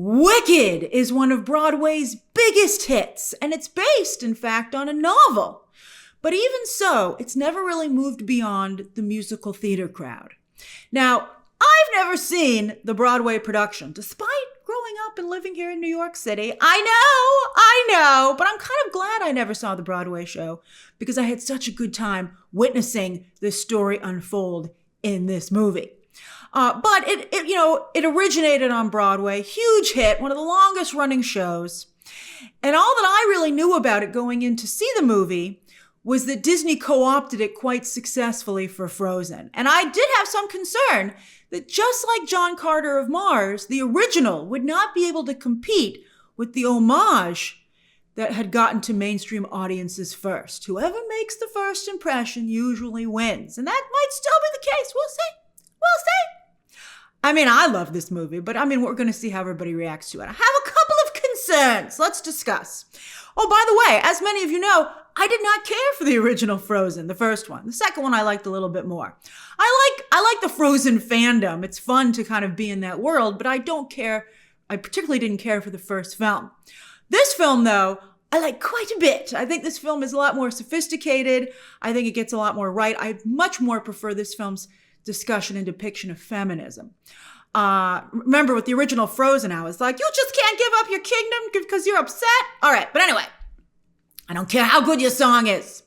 Wicked is one of Broadway's biggest hits, and it's based, in fact, on a novel. But even so, it's never really moved beyond the musical theater crowd. Now, I've never seen the Broadway production, despite growing up and living here in New York City. I know, but I'm kind of glad I never saw the Broadway show because I had such a good time witnessing this story unfold in this movie. But it originated on Broadway, huge hit, one of the longest running shows. And all that I really knew about it going in to see the movie was that Disney co-opted it quite successfully for Frozen. And I did have some concern that just like John Carter of Mars, the original would not be able to compete with the homage that had gotten to mainstream audiences first. Whoever makes the first impression usually wins. And that might still be the case. We'll see. I mean, I love this movie, but we're going to see how everybody reacts to it. I have a couple of concerns. Let's discuss. Oh, by the way, as many of you know, I did not care for the original Frozen, the first one. The second one I liked a little bit more. I like the Frozen fandom. It's fun to kind of be in that world, but I particularly didn't care for the first film. This film, though, I like quite a bit. I think this film is a lot more sophisticated. I think it gets a lot more right. I much more prefer this film's discussion and depiction of feminism. Remember with the original Frozen, I was like, you just can't give up your kingdom because you're upset? All right, but anyway, I don't care how good your song is.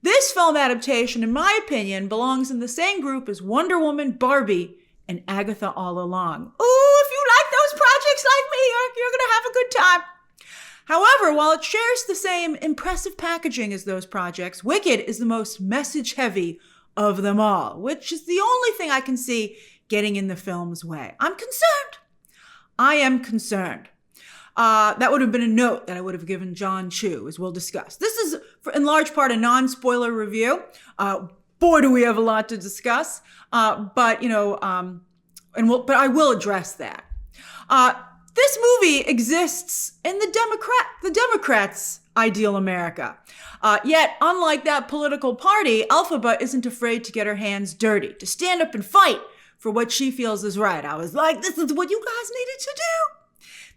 This film adaptation, in my opinion, belongs in the same group as Wonder Woman, Barbie, and Agatha All Along. Ooh, if you like those projects like me, you're going to have a good time. However, while it shares the same impressive packaging as those projects, Wicked is the most message-heavy of them all, which is the only thing I can see getting in the film's way. I'm concerned. I am concerned. That would have been a note that I would have given Jon Chu, as we'll discuss. This is, in large part, a non-spoiler review. Boy, do we have a lot to discuss. But I will address that. This movie exists in the Democrats' ideal America. Yet, unlike that political party, Elphaba isn't afraid to get her hands dirty, to stand up and fight for what she feels is right. I was like, this is what you guys needed to do.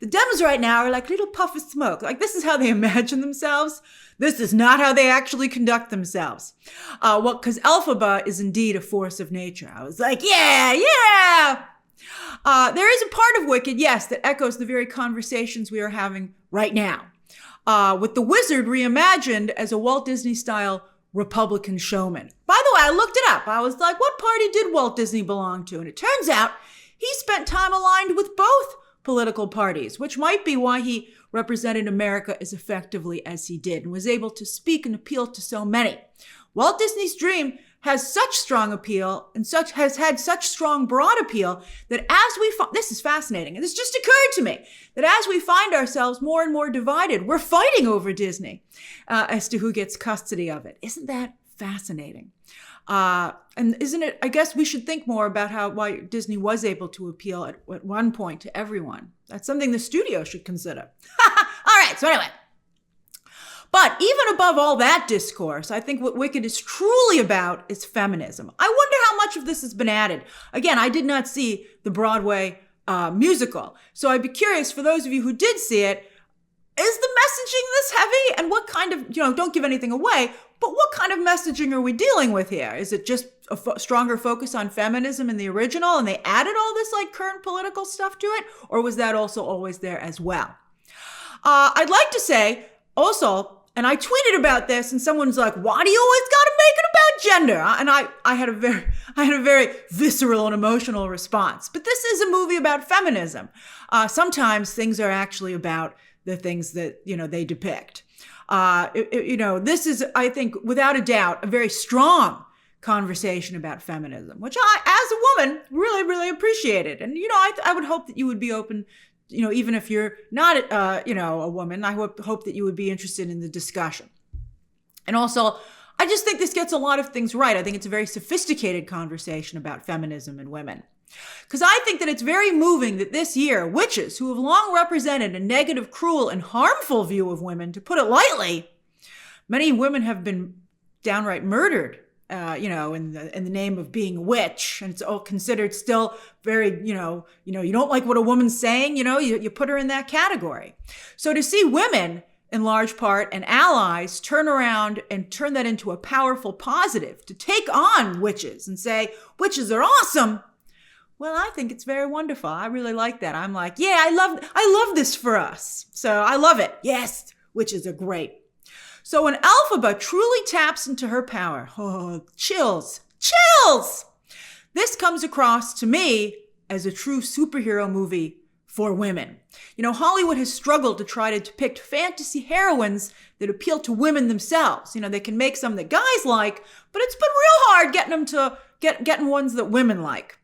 The Dems right now are like little puff of smoke. Like, this is how they imagine themselves. This is not how they actually conduct themselves. Because Elphaba is indeed a force of nature. I was like, yeah. There is a part of Wicked, yes, that echoes the very conversations we are having right now. With the wizard reimagined as a Walt Disney-style Republican showman. By the way, I looked it up. I was like, what party did Walt Disney belong to? And it turns out he spent time aligned with both political parties, which might be why he represented America as effectively as he did and was able to speak and appeal to so many. Walt Disney's dream has such strong appeal and has had such strong broad appeal that this is fascinating, and this just occurred to me, that as we find ourselves more and more divided, we're fighting over Disney as to who gets custody of it. Isn't that fascinating? And isn't it, I guess we should think more about why Disney was able to appeal at one point to everyone. That's something the studio should consider. All right, so anyway. But even above all that discourse, I think what Wicked is truly about is feminism. I wonder how much of this has been added. Again, I did not see the Broadway musical. So I'd be curious, for those of you who did see it, is the messaging this heavy? And what kind of, don't give anything away, but what kind of messaging are we dealing with here? Is it just a stronger focus on feminism in the original and they added all this like current political stuff to it? Or was that also always there as well? I'd like to say also, and I tweeted about this, and someone's like, "Why do you always got to make it about gender?" And I had a very visceral and emotional response. But this is a movie about feminism. Sometimes things are actually about the things that they depict. This is, I think, without a doubt, a very strong conversation about feminism, which I, as a woman, really, really appreciated. And I would hope that you would be open. Even if you're not, a woman, I hope that you would be interested in the discussion. And also, I just think this gets a lot of things right. I think it's a very sophisticated conversation about feminism and women. Because I think that it's very moving that this year, witches who have long represented a negative, cruel, and harmful view of women, to put it lightly, many women have been downright murdered in the name of being a witch, and it's all considered still very, you don't like what a woman's saying, you put her in that category. So to see women, in large part, and allies turn around and turn that into a powerful positive, to take on witches and say, witches are awesome. Well, I think it's very wonderful. I really like that. I'm like, yeah, I love this for us. So I love it. Yes, witches are great. So when Elphaba truly taps into her power, chills. This comes across to me as a true superhero movie for women. Hollywood has struggled to try to depict fantasy heroines that appeal to women themselves. They can make some that guys like, but it's been real hard getting them to getting ones that women like.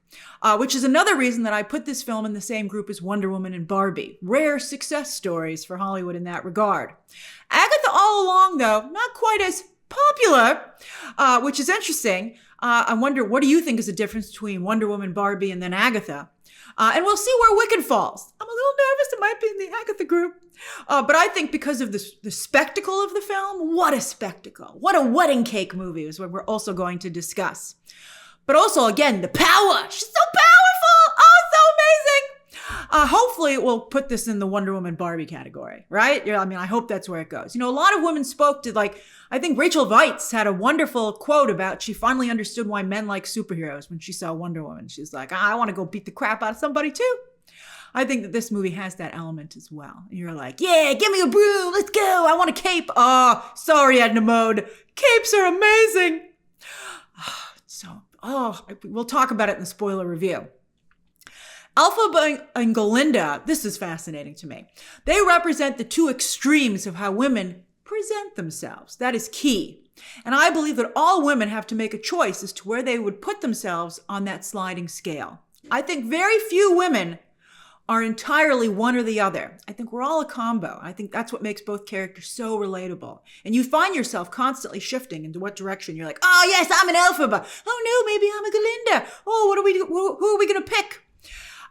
Which is another reason that I put this film in the same group as Wonder Woman and Barbie. Rare success stories for Hollywood in that regard. Agatha all along, though, not quite as popular, which is interesting. I wonder, what do you think is the difference between Wonder Woman, Barbie, and then Agatha? And we'll see where Wicked falls. I'm a little nervous it might be in the Agatha group. But I think because of the spectacle of the film, what a spectacle. What a wedding cake movie is what we're also going to discuss. But also, again, the power. She's so powerful. Oh, so amazing. Hopefully, it will put this in the Wonder Woman Barbie category, right? I hope that's where it goes. A lot of women spoke to, I think Rachel Weisz had a wonderful quote about she finally understood why men like superheroes when she saw Wonder Woman. She's like, I want to go beat the crap out of somebody too. I think that this movie has that element as well. And you're like, yeah, give me a broom. Let's go. I want a cape. Oh, sorry, Edna Mode. Capes are amazing. We'll talk about it in the spoiler review. Elphaba and Glinda, this is fascinating to me. They represent the two extremes of how women present themselves. That is key. And I believe that all women have to make a choice as to where they would put themselves on that sliding scale. I think very few women are entirely one or the other. I think we're all a combo. I think that's what makes both characters so relatable. And you find yourself constantly shifting into what direction. You're like, oh yes, I'm an Elphaba. Oh no, maybe I'm a Glinda. Oh, who are we going to pick?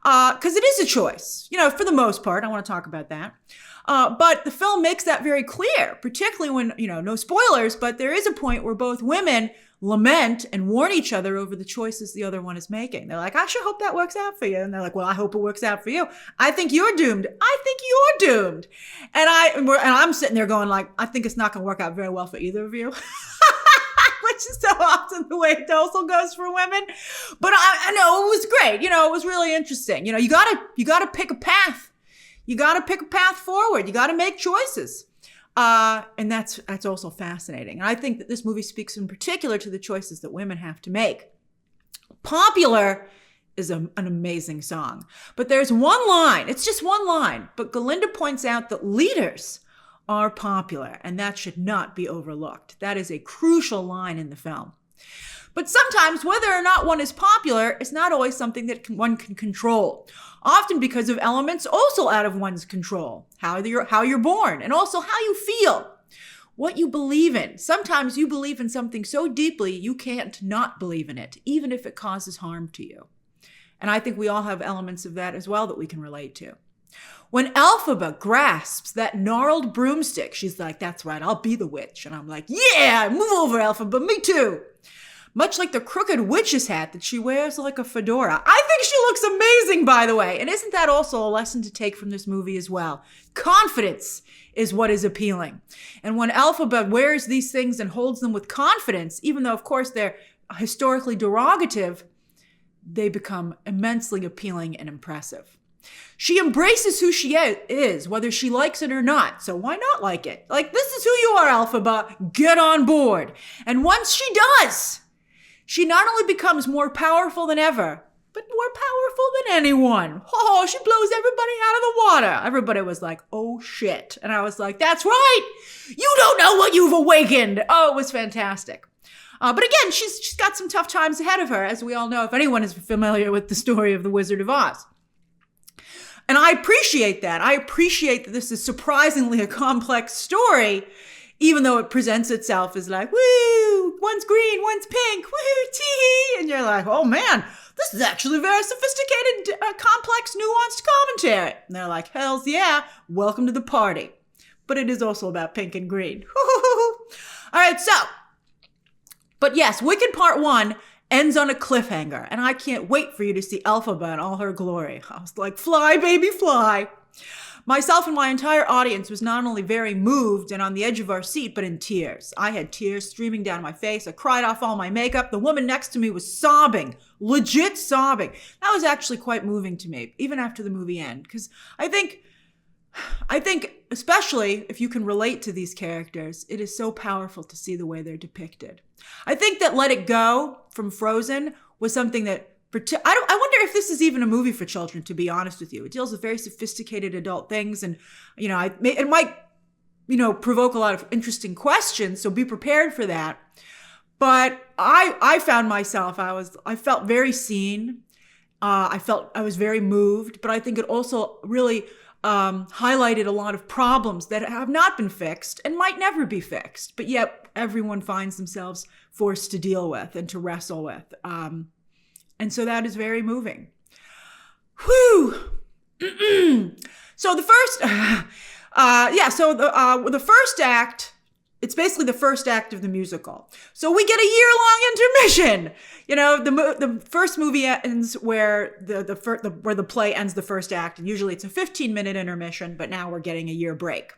Because it is a choice, for the most part. I want to talk about that. But the film makes that very clear, particularly when, no spoilers, but there is a point where both women lament and warn each other over the choices the other one is making. They're like, I sure hope that works out for you. And they're like, well, I hope it works out for you. I think you're doomed. I think you're doomed. And I'm sitting there going like, I think it's not going to work out very well for either of you. Which is so often the way it also goes for women. But I know it was great. It was really interesting. You gotta pick a path. You gotta pick a path forward. You gotta make choices. And that's also fascinating. And I think that this movie speaks in particular to the choices that women have to make. Popular is an amazing song. But there's one line. It's just one line. But Glinda points out that leaders are popular, and that should not be overlooked. That is a crucial line in the film. But sometimes whether or not one is popular is not always something that one can control. Often because of elements also out of one's control. How you're born, and also how you feel. What you believe in. Sometimes you believe in something so deeply you can't not believe in it, even if it causes harm to you. And I think we all have elements of that as well that we can relate to. When Elphaba grasps that gnarled broomstick, she's like, that's right, I'll be the witch. And I'm like, yeah, move over, Elphaba, me too. Much like the crooked witch's hat that she wears like a fedora. I think she looks amazing, by the way. And isn't that also a lesson to take from this movie as well? Confidence is what is appealing. And when Elphaba wears these things and holds them with confidence, even though, of course, they're historically derogative, they become immensely appealing and impressive. She embraces who she is, whether she likes it or not. So why not like it? Like, this is who you are, Elphaba. Get on board. And once she does, she not only becomes more powerful than ever, but more powerful than anyone. Oh, she blows everybody out of the water. Everybody was like, oh shit. And I was like, that's right. You don't know what you've awakened. Oh, it was fantastic. But again, she's got some tough times ahead of her, as we all know, if anyone is familiar with the story of The Wizard of Oz. And I appreciate that. I appreciate that this is surprisingly a complex story, even though it presents itself as like, woo, one's green, one's pink, woo, tee. And you're like, oh man, this is actually very sophisticated, complex, nuanced commentary. And they're like, hells yeah, welcome to the party. But it is also about pink and green. All right, so But yes, Wicked Part 1 ends on a cliffhanger, and I can't wait for you to see Elphaba in all her glory. I was like, fly, baby, fly. Myself and my entire audience was not only very moved and on the edge of our seat, but in tears. I had tears streaming down my face. I cried off all my makeup. The woman next to me was sobbing, legit sobbing. That was actually quite moving to me, even after the movie ended, because I think, especially if you can relate to these characters, it is so powerful to see the way they're depicted. I think that Let It Go from Frozen was something that I wonder if this is even a movie for children, to be honest with you. It deals with very sophisticated adult things, and it might provoke a lot of interesting questions, so be prepared for that. But I found myself, I felt very seen. I was very moved, but I think it also really highlighted a lot of problems that have not been fixed and might never be fixed, but yet everyone finds themselves forced to deal with and to wrestle with. And so that is very moving. Whew. So the first, the first act, it's basically the first act of the musical. So we get a year-long intermission. The first movie ends where where the play ends the first act, and usually it's a 15-minute intermission, but now we're getting a year break.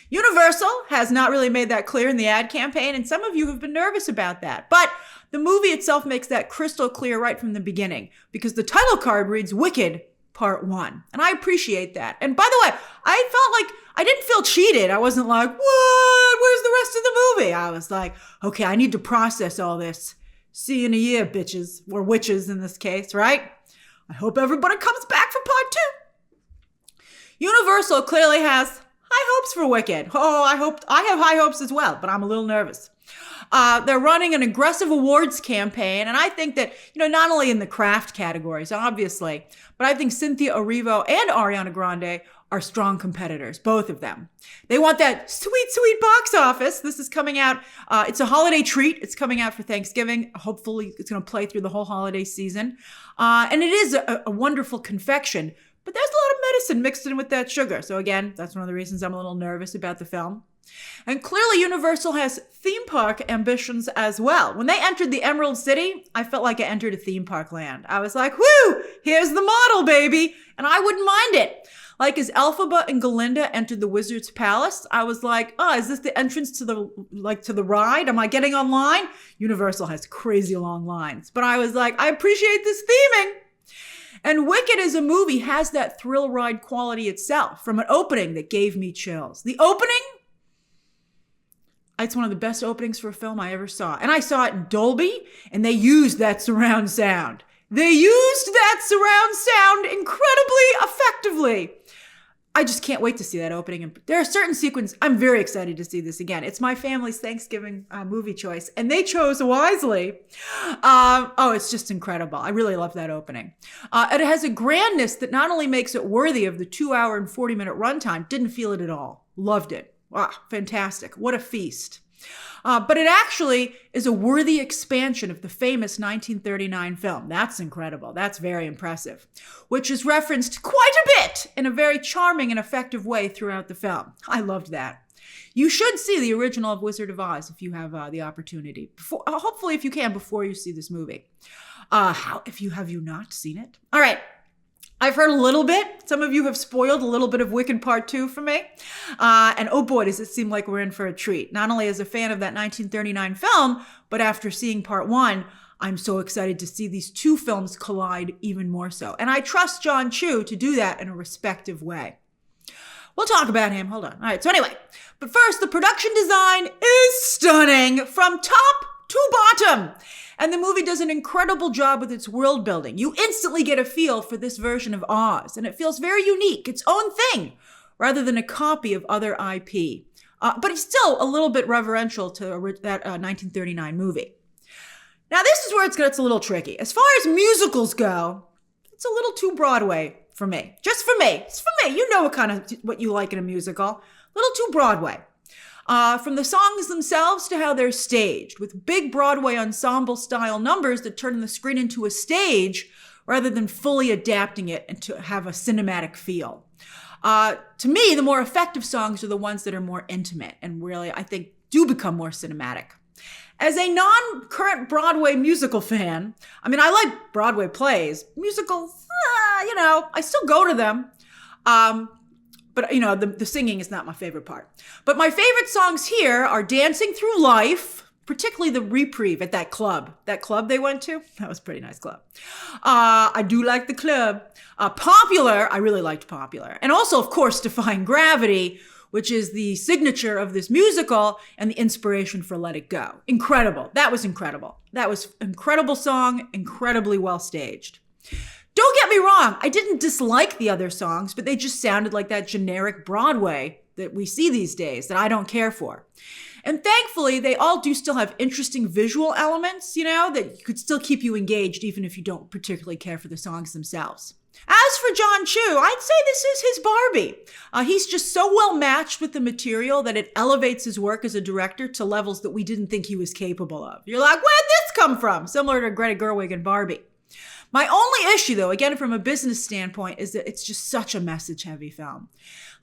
Universal has not really made that clear in the ad campaign, and some of you have been nervous about that. But the movie itself makes that crystal clear right from the beginning, because the title card reads Wicked Part 1. And I appreciate that. And by the way, I felt like I didn't feel cheated. I wasn't like, what? Where's the rest of the movie? I was like, okay, I need to process all this. See you in a year, bitches, or witches in this case, right? I hope everybody comes back for Part 2. Universal clearly has high hopes for Wicked. Oh, I have high hopes as well, but I'm a little nervous. They're running an aggressive awards campaign, and I think that, not only in the craft categories, obviously, but I think Cynthia Erivo and Ariana Grande are strong competitors, both of them. They want that sweet, sweet box office. This is coming out. It's a holiday treat. It's coming out for Thanksgiving. Hopefully, it's going to play through the whole holiday season. And it is a wonderful confection, but there's a lot of medicine mixed in with that sugar. So again, that's one of the reasons I'm a little nervous about the film. And clearly Universal has theme park ambitions as well. When they entered the Emerald City, I felt like I entered a theme park land. I was like, whoo, here's the model, baby. And I wouldn't mind it. Like as Elphaba and Glinda entered the Wizard's Palace, I was like, oh, is this the entrance to the ride? Am I getting online? Universal has crazy long lines. But I was like, I appreciate this theming. And Wicked as a movie has that thrill ride quality itself, from an opening that gave me chills. The opening, it's one of the best openings for a film I ever saw. And I saw it in Dolby, and they used that surround sound. They used that surround sound incredibly effectively. I just can't wait to see that opening. And there are certain sequences, I'm very excited to see this again. It's my family's Thanksgiving movie choice, and they chose wisely. It's just incredible. I really love that opening. And it has a grandness that not only makes it worthy of the 2-hour and 40-minute runtime, didn't feel it at all. Loved it. Wow, fantastic. What a feast. But it actually is a worthy expansion of the famous 1939 film. That's incredible. That's very impressive, which is referenced quite a bit in a very charming and effective way throughout the film. I loved that. You should see the original of Wizard of Oz if you have the opportunity. Hopefully, if you can, before you see this movie. Have you not seen it? All right. I've heard a little bit. Some of you have spoiled a little bit of Wicked Part 2 for me. And oh boy, does it seem like we're in for a treat. Not only as a fan of that 1939 film, but after seeing Part 1, I'm so excited to see these two films collide even more so. And I trust Jon Chu to do that in a respective way. We'll talk about him. Hold on. All right. So anyway, but first, the production design is stunning from top to bottom. And the movie does an incredible job with its world building. You instantly get a feel for this version of Oz, and it feels very unique, its own thing, rather than a copy of other IP. But it's still a little bit reverential to that 1939 movie. Now, this is where it gets a little tricky. As far as musicals go, it's a little too Broadway for me. Just for me. It's for me. You know what you like in a musical. A little too Broadway. From the songs themselves to how they're staged, with big Broadway ensemble-style numbers that turn the screen into a stage rather than fully adapting it and to have a cinematic feel. To me, the more effective songs are the ones that are more intimate and really, I think, do become more cinematic. As a non-current Broadway musical fan, I mean, I like Broadway plays. Musicals, I still go to them. But, the singing is not my favorite part. But my favorite songs here are Dancing Through Life, particularly the reprieve at that club. That club they went to, that was a pretty nice club. I do like the club. Popular, I really liked Popular. And also, of course, Defying Gravity, which is the signature of this musical and the inspiration for Let It Go. Incredible. That was incredible. That was an incredible song, incredibly well staged. Don't get me wrong, I didn't dislike the other songs, but they just sounded like that generic Broadway that we see these days that I don't care for. And thankfully, they all do still have interesting visual elements, that could still keep you engaged even if you don't particularly care for the songs themselves. As for Jon Chu, I'd say this is his Barbie. He's just so well matched with the material that it elevates his work as a director to levels that we didn't think he was capable of. You're like, where'd this come from? Similar to Greta Gerwig and Barbie. My only issue, though, again, from a business standpoint, is that it's just such a message-heavy film.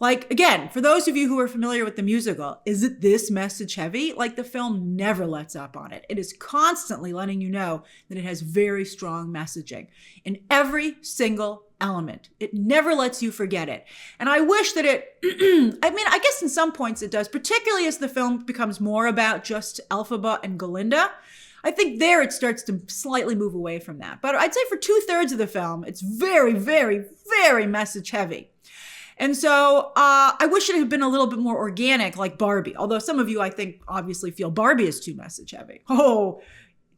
Like, again, for those of you who are familiar with the musical, is it this message-heavy? Like, the film never lets up on it. It is constantly letting you know that it has very strong messaging in every single element. It never lets you forget it. And I wish that I guess in some points it does, particularly as the film becomes more about just Elphaba and Glinda. I think there it starts to slightly move away from that. But I'd say for 2/3 of the film, it's very, very, very message heavy. And so I wish it had been a little bit more organic like Barbie. Although some of you, I think, obviously feel Barbie is too message heavy. Oh,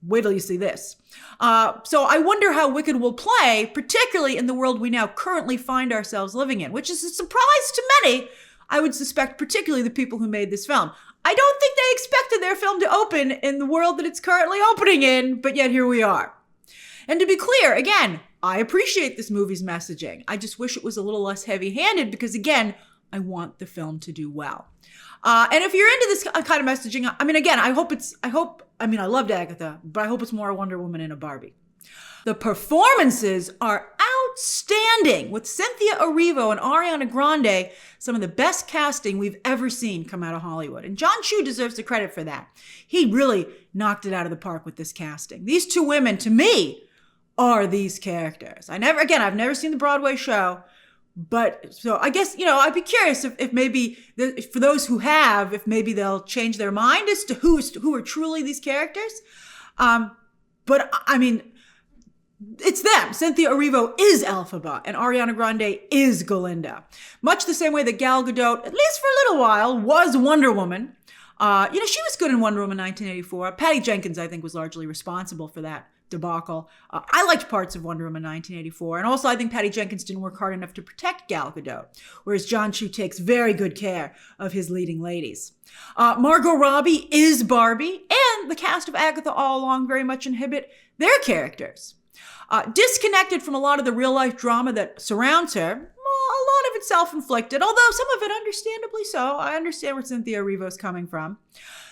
wait till you see this. So I wonder how Wicked will play, particularly in the world we now currently find ourselves living in, which is a surprise to many, I would suspect, particularly the people who made this film. I don't think they expected their film to open in the world that it's currently opening in, but yet here we are. And to be clear, again, I appreciate this movie's messaging. I just wish it was a little less heavy-handed because, again, I want the film to do well. And if you're into this kind of messaging, I mean, again, I loved Agatha, but I hope it's more a Wonder Woman and a Barbie. The performances are outstanding, with Cynthia Erivo and Ariana Grande, some of the best casting we've ever seen come out of Hollywood. And Jon Chu deserves the credit for that. He really knocked it out of the park with this casting. These two women, to me, are these characters. I've never seen the Broadway show, but so I guess, I'd be curious if maybe, for those who have, if maybe they'll change their mind as to who are truly these characters. But I mean, it's them. Cynthia Erivo is Elphaba and Ariana Grande is Glinda. Much the same way that Gal Gadot, at least for a little while, was Wonder Woman. She was good in Wonder Woman 1984. Patty Jenkins, I think, was largely responsible for that debacle. I liked parts of Wonder Woman 1984. And also, I think Patty Jenkins didn't work hard enough to protect Gal Gadot, whereas Jon Chu takes very good care of his leading ladies. Margot Robbie is Barbie, and the cast of Agatha all along very much inhabit their characters. Disconnected from a lot of the real-life drama that surrounds her, a lot of it self-inflicted, although some of it understandably so. I understand where Cynthia Erivo is coming from.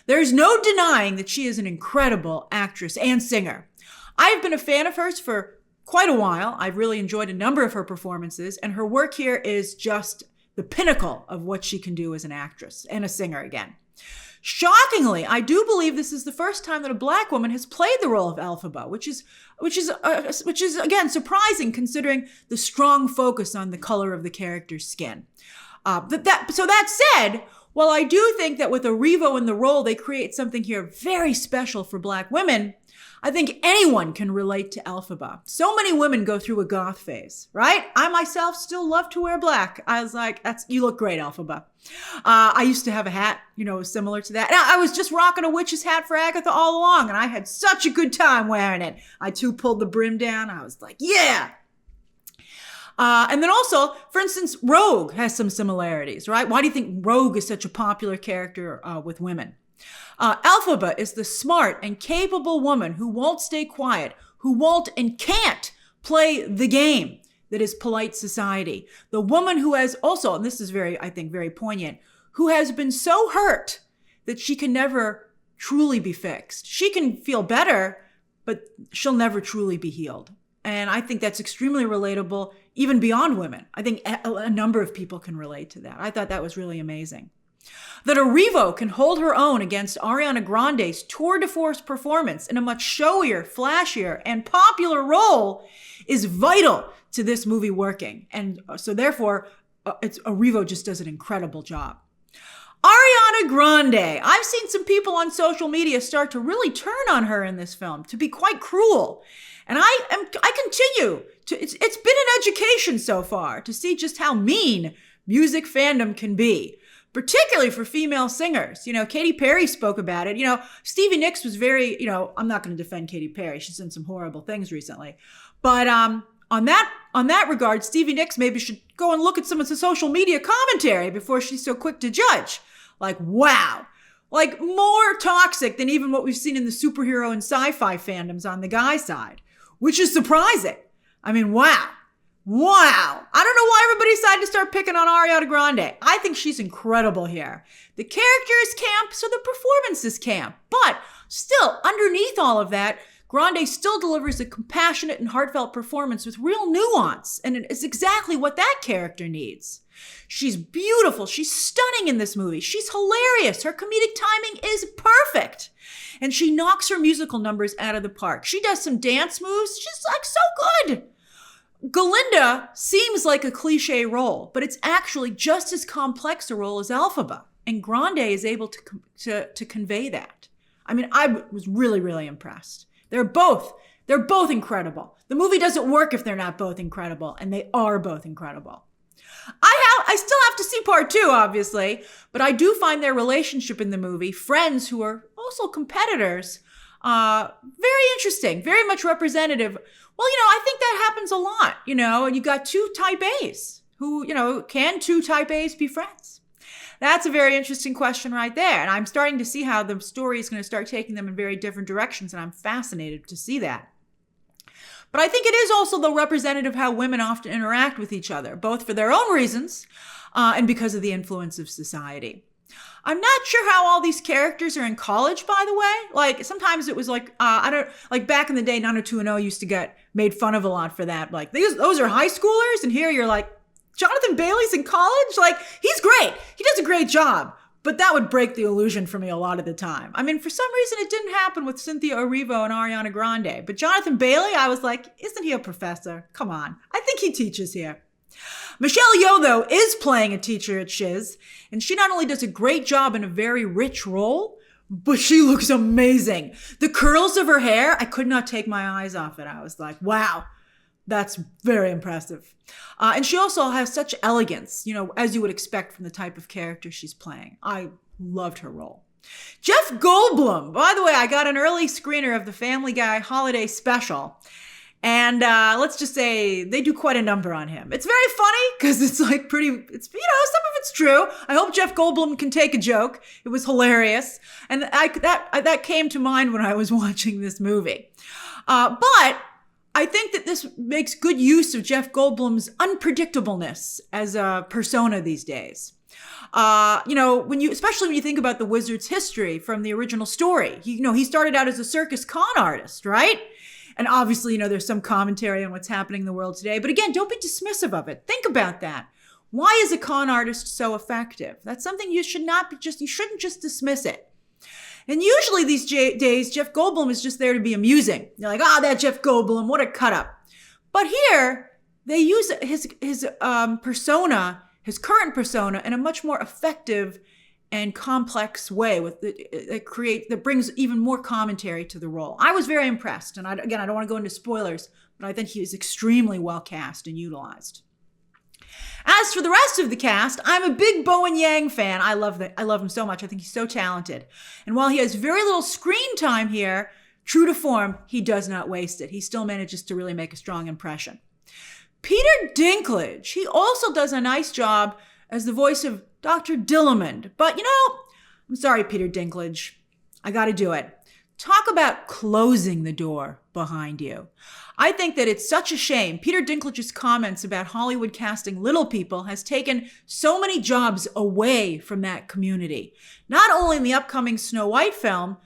There's no denying that she is an incredible actress and singer. I've been a fan of hers for quite a while. I've really enjoyed a number of her performances, and her work here is just the pinnacle of what she can do as an actress and a singer again. Shockingly, I do believe this is the first time that a Black woman has played the role of Elphaba, which is again surprising considering the strong focus on the color of the character's skin. So that said, while I do think that with Erivo in the role, they create something here very special for Black women, I think anyone can relate to Elphaba. So many women go through a goth phase, right? I myself still love to wear black. I was like, you look great, Elphaba. I used to have a hat, similar to that. And I was just rocking a witch's hat for Agatha all along, and I had such a good time wearing it. I too pulled the brim down. I was like, yeah. And then also, for instance, Rogue has some similarities, right? Why do you think Rogue is such a popular character with women? Elphaba is the smart and capable woman who won't stay quiet, who won't and can't play the game that is polite society. The woman who has also, and this is I think very poignant, who has been so hurt that she can never truly be fixed. She can feel better, but she'll never truly be healed. And I think that's extremely relatable, even beyond women. I think a number of people can relate to that. I thought that was really amazing. That Erivo can hold her own against Ariana Grande's tour de force performance in a much showier, flashier, and popular role is vital to this movie working. And so therefore, Erivo just does an incredible job. Ariana Grande. I've seen some people on social media start to really turn on her in this film, to be quite cruel. And I continue to, it's been an education so far to see just how mean music fandom can be, particularly for female singers. You know, Katy Perry spoke about it. You know, Stevie Nicks was very, you know, I'm not going to defend Katy Perry. She's done some horrible things recently. But on that regard, Stevie Nicks maybe should go and look at some of the social media commentary before she's so quick to judge. Like, wow. Like, more toxic than even what we've seen in the superhero and sci-fi fandoms on the guy side, which is surprising. I mean, wow. Wow. I don't know why everybody decided to start picking on Ariana Grande. I think she's incredible here. The character is camp, so the performance is camp. But still, underneath all of that, Grande still delivers a compassionate and heartfelt performance with real nuance, and it's exactly what that character needs. She's beautiful. She's stunning in this movie. She's hilarious. Her comedic timing is perfect. And she knocks her musical numbers out of the park. She does some dance moves. She's like so good. Glinda seems like a cliche role, but it's actually just as complex a role as Elphaba. And Grande is able to convey that. I mean, I was really, really impressed. They're both incredible. The movie doesn't work if they're not both incredible, and they are both incredible. I still have to see part 2, obviously, but I do find their relationship in the movie, friends who are also competitors, very interesting, very much representative. Well, you know, I think that happens a lot, you know, and you got two type A's who, you know, can two type A's be friends? That's a very interesting question right there. And I'm starting to see how the story is going to start taking them in very different directions, and I'm fascinated to see that. But I think it is also the representative of how women often interact with each other, both for their own reasons and because of the influence of society. I'm not sure how all these characters are in college, by the way. Like, sometimes it was like, like back in the day, 90210 used to get made fun of a lot for that. Like, those are high schoolers, and here you're like, Jonathan Bailey's in college? Like, he's great. He does a great job. But that would break the illusion for me a lot of the time. I mean, for some reason, it didn't happen with Cynthia Erivo and Ariana Grande. But Jonathan Bailey, I was like, isn't he a professor? Come on. I think he teaches here. Michelle Yeoh, though, is playing a teacher at Shiz. And she not only does a great job in a very rich role, but she looks amazing. The curls of her hair, I could not take my eyes off it. I was like, wow. That's very impressive. And she also has such elegance, you know, as you would expect from the type of character she's playing. I loved her role. Jeff Goldblum. By the way, I got an early screener of the Family Guy holiday special. And let's just say they do quite a number on him. It's very funny because it's like some of it's true. I hope Jeff Goldblum can take a joke. It was hilarious. And that came to mind when I was watching this movie. But I think that this makes good use of Jeff Goldblum's unpredictableness as a persona these days. You know, especially when you think about the Wizard's history from the original story, he started out as a circus con artist, right? And obviously, you know, there's some commentary on what's happening in the world today. But again, don't be dismissive of it. Think about that. Why is a con artist so effective? That's something you shouldn't just dismiss it. And usually these days, Jeff Goldblum is just there to be amusing. You're like, that Jeff Goldblum, what a cut up. But here, they use his persona, his current persona, in a much more effective and complex way that brings even more commentary to the role. I was very impressed. And I don't want to go into spoilers, but I think he is extremely well cast and utilized. As for the rest of the cast, I'm a big Bowen Yang fan. I love him so much. I think he's so talented. And while he has very little screen time here, true to form, he does not waste it. He still manages to really make a strong impression. Peter Dinklage, he also does a nice job as the voice of Dr. Dillamond. But, you know, I'm sorry, Peter Dinklage. I got to do it. Talk about closing the door behind you. I think that it's such a shame. Peter Dinklage's comments about Hollywood casting little people has taken so many jobs away from that community. Not only in the upcoming Snow White film,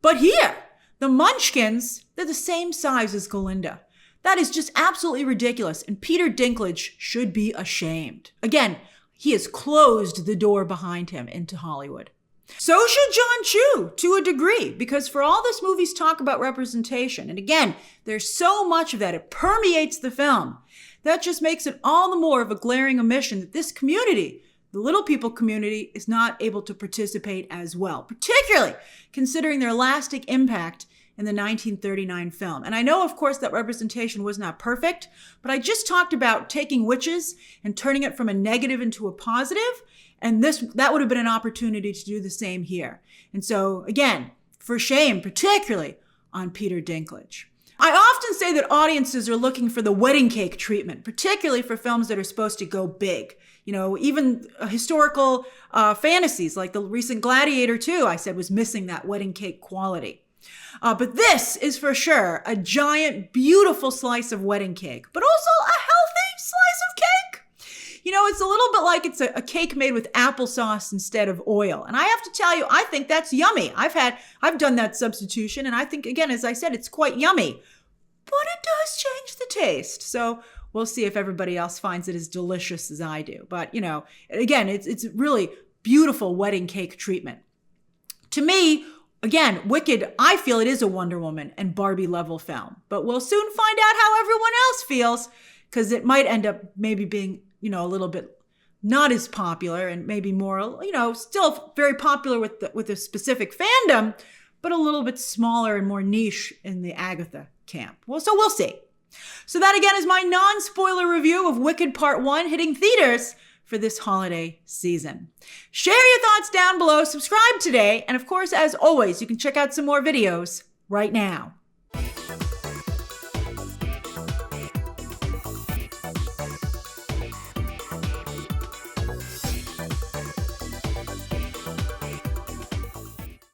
but here. The Munchkins, they're the same size as Glinda. That is just absolutely ridiculous, and Peter Dinklage should be ashamed. Again, He has closed the door behind him into Hollywood. So should Jon Chu, to a degree, because for all this movie's talk about representation, and again, there's so much of that, it permeates the film, that just makes it all the more of a glaring omission that this community, the little people community, is not able to participate as well, particularly considering their lasting impact in the 1939 film. And I know, of course, that representation was not perfect, but I just talked about taking witches and turning it from a negative into a positive, and that would have been an opportunity to do the same here. And so, again, for shame, particularly on Peter Dinklage. I often say that audiences are looking for the wedding cake treatment, particularly for films that are supposed to go big. You know, even historical fantasies like the recent Gladiator 2, I said, was missing that wedding cake quality. But this is for sure a giant, beautiful slice of wedding cake, but also a healthy slice of cake. You know, it's a little bit like it's a cake made with applesauce instead of oil. And I have to tell you, I think that's yummy. I've done that substitution, and I think, again, as I said, it's quite yummy. But it does change the taste. So we'll see if everybody else finds it as delicious as I do. But, you know, again, it's really beautiful wedding cake treatment. To me, again, Wicked, I feel it is a Wonder Woman and Barbie level film. But we'll soon find out how everyone else feels, because it might end up maybe being, you know, a little bit not as popular and maybe more, you know, still very popular with a specific fandom, but a little bit smaller and more niche in the Agatha camp. Well, so we'll see. So that, again, is my non-spoiler review of Wicked Part 1 hitting theaters for this holiday season. Share your thoughts down below, subscribe today, and of course, as always, you can check out some more videos right now.